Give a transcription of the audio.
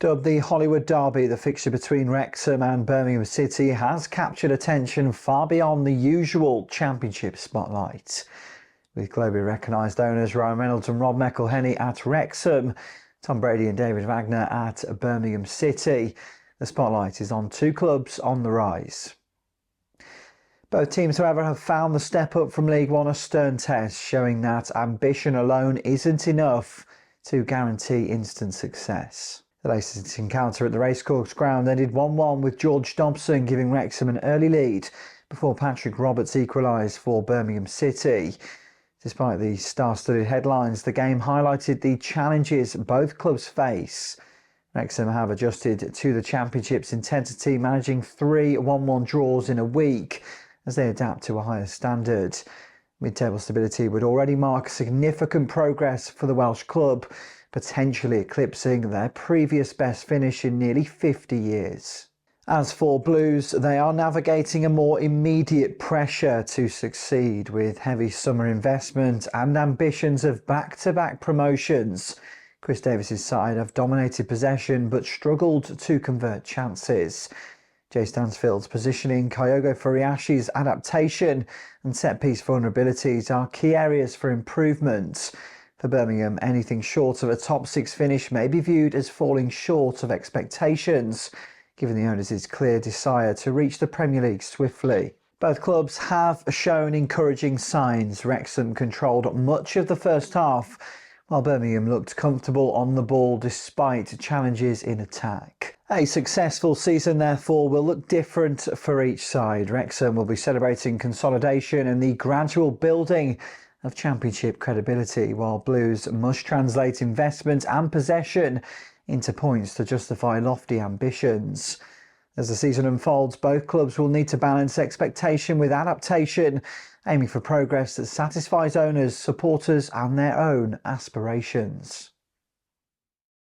Dubbed the Hollywood Derby, the fixture between Wrexham and Birmingham City has captured attention far beyond the usual championship spotlight. With globally recognised owners Reynolds and Rob McElhenney at Wrexham, Brady and David Beckham at Birmingham City, the spotlight is on two clubs on the rise. Both teams, however, have found the step up from League One a stern test, showing that ambition alone isn't enough to guarantee instant success. The latest encounter at the Racecourse ground ended 1-1 with George Dobson giving Wrexham an early lead before Patrick Roberts equalised for Birmingham City. Despite the star-studded headlines, the game highlighted the challenges both clubs face. Wrexham have adjusted to the Championship's intensity, managing 3 1-1 draws in a week as they adapt to a higher standard. Mid-table stability would already mark significant progress for the Welsh club, potentially eclipsing their previous best finish in nearly 50 years. As for Blues, they are navigating a more immediate pressure to succeed with heavy summer investment and ambitions of back-to-back promotions. Chris Davis's side have dominated possession but struggled to convert chances. Jay Stansfield's positioning, Kyogo Furiashi's adaptation and set-piece vulnerabilities are key areas for improvement. For Birmingham, anything short of a top 6 finish may be viewed as falling short of expectations, given the owners' clear desire to reach the Premier League swiftly. Both clubs have shown encouraging signs. Wrexham controlled much of the first half, while Birmingham looked comfortable on the ball despite challenges in attack. A successful season, therefore, will look different for each side. Wrexham will be celebrating consolidation and the gradual building of Championship credibility, while Blues must translate investment and possession into points to justify lofty ambitions. As the season unfolds, both clubs will need to balance expectation with adaptation, aiming for progress that satisfies owners, supporters and their own aspirations.